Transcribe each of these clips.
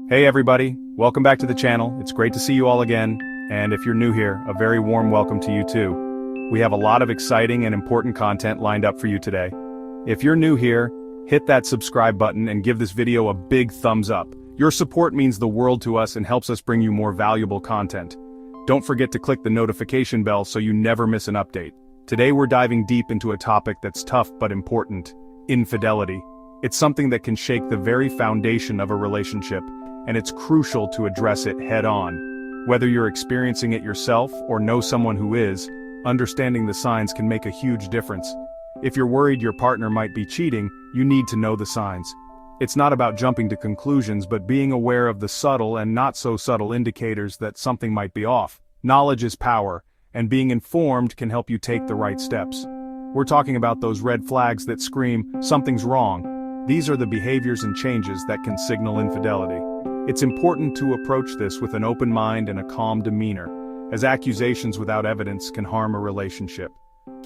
Hey everybody, welcome back to the channel. It's great to see you all again, and if you're new here, a very warm welcome to you too. We have a lot of exciting and important content lined up for you today. If you're new here, hit that subscribe button and give this video a big thumbs up. Your support means the world to us and helps us bring you more valuable content. Don't forget to click the notification bell so you never miss an update. Today we're diving deep into a topic that's tough but important: infidelity. It's something that can shake the very foundation of a relationship, and it's crucial to address it head-on. Whether you're experiencing it yourself or know someone who is, understanding the signs can make a huge difference. If you're worried your partner might be cheating, you need to know the signs. It's not about jumping to conclusions but being aware of the subtle and not so subtle indicators that something might be off. Knowledge is power, and being informed can help you take the right steps. We're talking about those red flags that scream, "Something's wrong." These are the behaviors and changes that can signal infidelity. It's important to approach this with an open mind and a calm demeanor, as accusations without evidence can harm a relationship.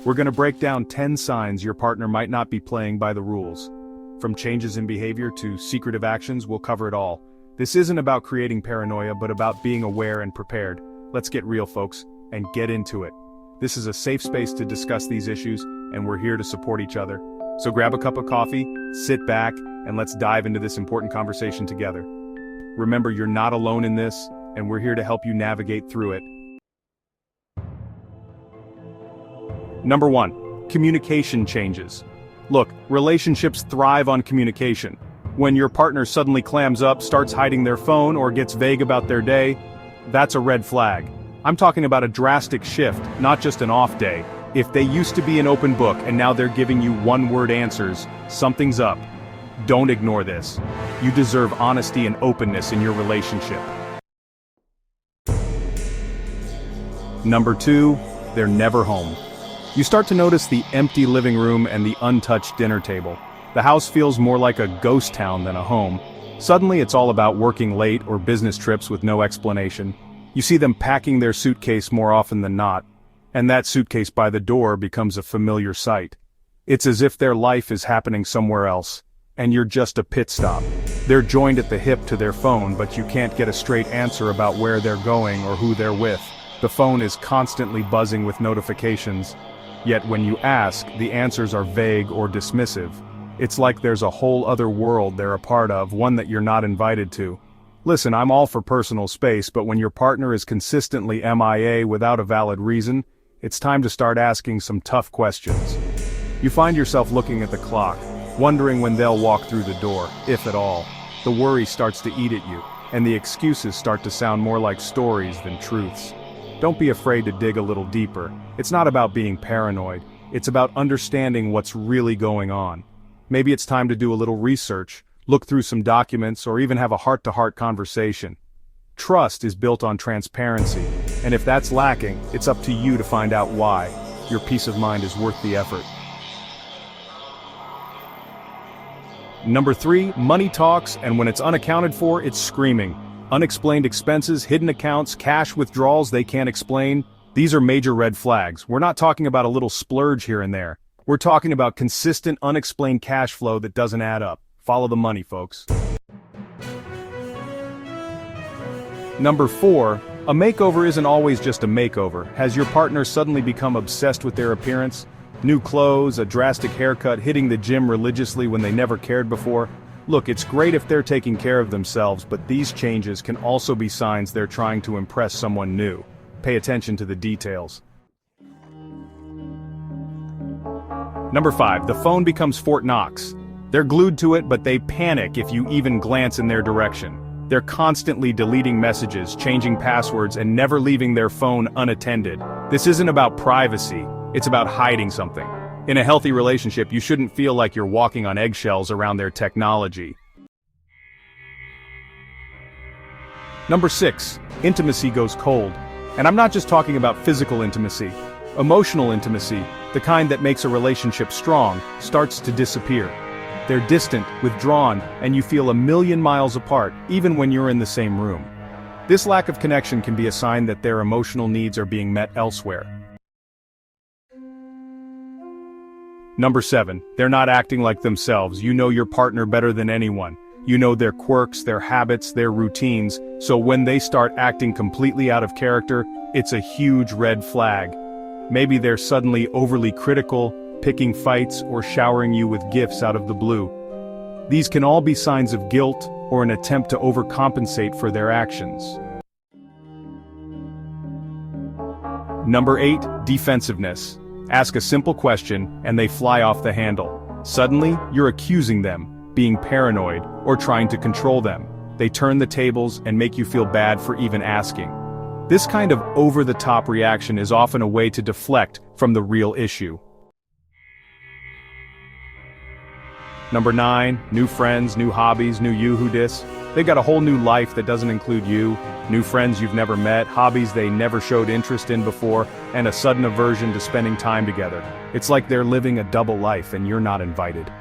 We're going to break down 10 signs your partner might not be playing by the rules. From changes in behavior to secretive actions, we'll cover it all. This isn't about creating paranoia, but about being aware and prepared. Let's get real, folks, and get into it. This is a safe space to discuss these issues, and we're here to support each other. So grab a cup of coffee, sit back, and let's dive into this important conversation together. Remember, you're not alone in this, and we're here to help you navigate through it. Number 1. Communication changes. Look, relationships thrive on communication. When your partner suddenly clams up, starts hiding their phone, or gets vague about their day, that's a red flag. I'm talking about a drastic shift, not just an off day. If they used to be an open book and now they're giving you one-word answers, something's up. Don't ignore this. You deserve honesty and openness in your relationship. Number 2, they're never home. You start to notice the empty living room and the untouched dinner table. The house feels more like a ghost town than a home. Suddenly it's all about working late or business trips with no explanation. You see them packing their suitcase more often than not, and that suitcase by the door becomes a familiar sight. It's as if their life is happening somewhere else, and you're just a pit stop. They're joined at the hip to their phone, but you can't get a straight answer about where they're going or who they're with. The phone is constantly buzzing with notifications, yet when you ask, the answers are vague or dismissive. It's like there's a whole other world they're a part of, one that you're not invited to. Listen, I'm all for personal space, but when your partner is consistently MIA without a valid reason, it's time to start asking some tough questions. You find yourself looking at the clock, wondering when they'll walk through the door, if at all. The worry starts to eat at you, and the excuses start to sound more like stories than truths. Don't be afraid to dig a little deeper. It's not about being paranoid, it's about understanding what's really going on. Maybe it's time to do a little research, look through some documents, or even have a heart-to-heart conversation. Trust is built on transparency, and if that's lacking, it's up to you to find out why. Your peace of mind is worth the effort. Number 3, money talks, and when it's unaccounted for, it's screaming. Unexplained expenses, hidden accounts, cash withdrawals they can't explain. These are major red flags. We're not talking about a little splurge here and there. We're talking about consistent, unexplained cash flow that doesn't add up. Follow the money, folks. Number 4, a makeover isn't always just a makeover. Has your partner suddenly become obsessed with their appearance? New clothes, a drastic haircut, hitting the gym religiously when they never cared before? Look, it's great if they're taking care of themselves, but these changes can also be signs they're trying to impress someone new. Pay attention to the details. Number 5, the phone becomes Fort Knox. They're glued to it, but they panic if you even glance in their direction. They're constantly deleting messages, changing passwords, and never leaving their phone unattended. This isn't about privacy. It's about hiding something. In a healthy relationship, you shouldn't feel like you're walking on eggshells around their technology. Number 6, intimacy goes cold. And I'm not just talking about physical intimacy. Emotional intimacy, the kind that makes a relationship strong, starts to disappear. They're distant, withdrawn, and you feel a million miles apart, even when you're in the same room. This lack of connection can be a sign that their emotional needs are being met elsewhere. Number 7, they're not acting like themselves. You know your partner better than anyone. You know their quirks, their habits, their routines, so when they start acting completely out of character, it's a huge red flag. Maybe they're suddenly overly critical, picking fights, or showering you with gifts out of the blue. These can all be signs of guilt or an attempt to overcompensate for their actions. Number 8, defensiveness. Ask a simple question and they fly off the handle. Suddenly, you're accusing them, being paranoid, or trying to control them. They turn the tables and make you feel bad for even asking. This kind of over-the-top reaction is often a way to deflect from the real issue. Number 9, new friends, new hobbies, new you who dis. They got a whole new life that doesn't include you, new friends you've never met, hobbies they never showed interest in before, and a sudden aversion to spending time together. It's like they're living a double life and you're not invited.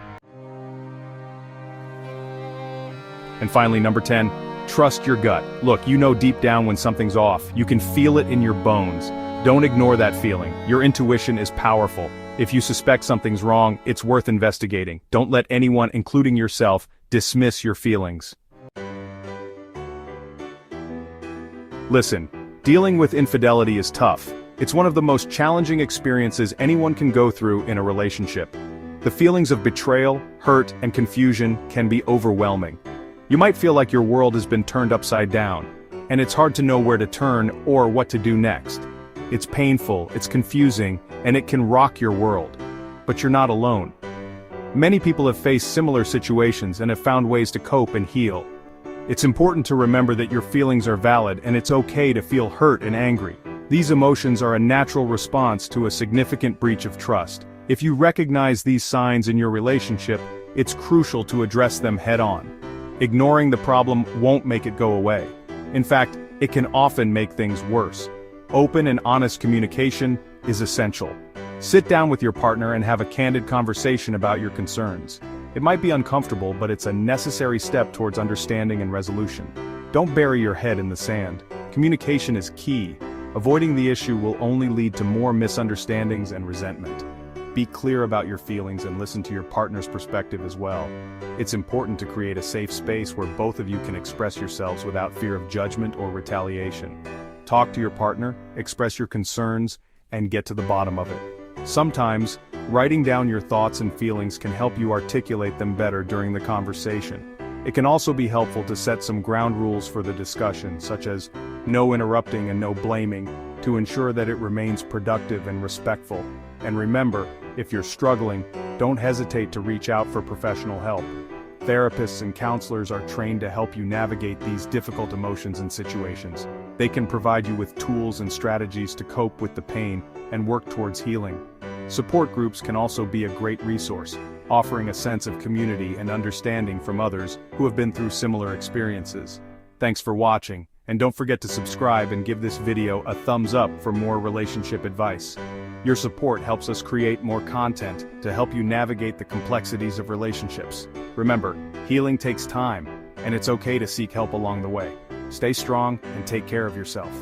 And finally, number 10, trust your gut. Look, you know deep down when something's off. You can feel it in your bones. Don't ignore that feeling. Your intuition is powerful. If you suspect something's wrong, it's worth investigating. Don't let anyone, including yourself, dismiss your feelings. Listen, dealing with infidelity is tough. It's one of the most challenging experiences anyone can go through in a relationship. The feelings of betrayal, hurt, and confusion can be overwhelming. You might feel like your world has been turned upside down, and it's hard to know where to turn or what to do next. It's painful, it's confusing, and it can rock your world. But you're not alone. Many people have faced similar situations and have found ways to cope and heal. It's important to remember that your feelings are valid and it's okay to feel hurt and angry. These emotions are a natural response to a significant breach of trust. If you recognize these signs in your relationship, it's crucial to address them head-on. Ignoring the problem won't make it go away. In fact, it can often make things worse. Open and honest communication is essential. Sit down with your partner and have a candid conversation about your concerns. It might be uncomfortable, but it's a necessary step towards understanding and resolution. Don't bury your head in the sand. Communication is key. Avoiding the issue will only lead to more misunderstandings and resentment. Be clear about your feelings and listen to your partner's perspective as well. It's important to create a safe space where both of you can express yourselves without fear of judgment or retaliation. Talk to your partner, express your concerns, and get to the bottom of it. Sometimes, writing down your thoughts and feelings can help you articulate them better during the conversation. It can also be helpful to set some ground rules for the discussion, such as no interrupting and no blaming, to ensure that it remains productive and respectful. And remember, if you're struggling, don't hesitate to reach out for professional help. Therapists and counselors are trained to help you navigate these difficult emotions and situations. They can provide you with tools and strategies to cope with the pain and work towards healing. Support groups can also be a great resource, offering a sense of community and understanding from others who have been through similar experiences. Thanks for watching, and don't forget to subscribe and give this video a thumbs up for more relationship advice. Your support helps us create more content to help you navigate the complexities of relationships. Remember, healing takes time, and it's okay to seek help along the way. Stay strong and take care of yourself.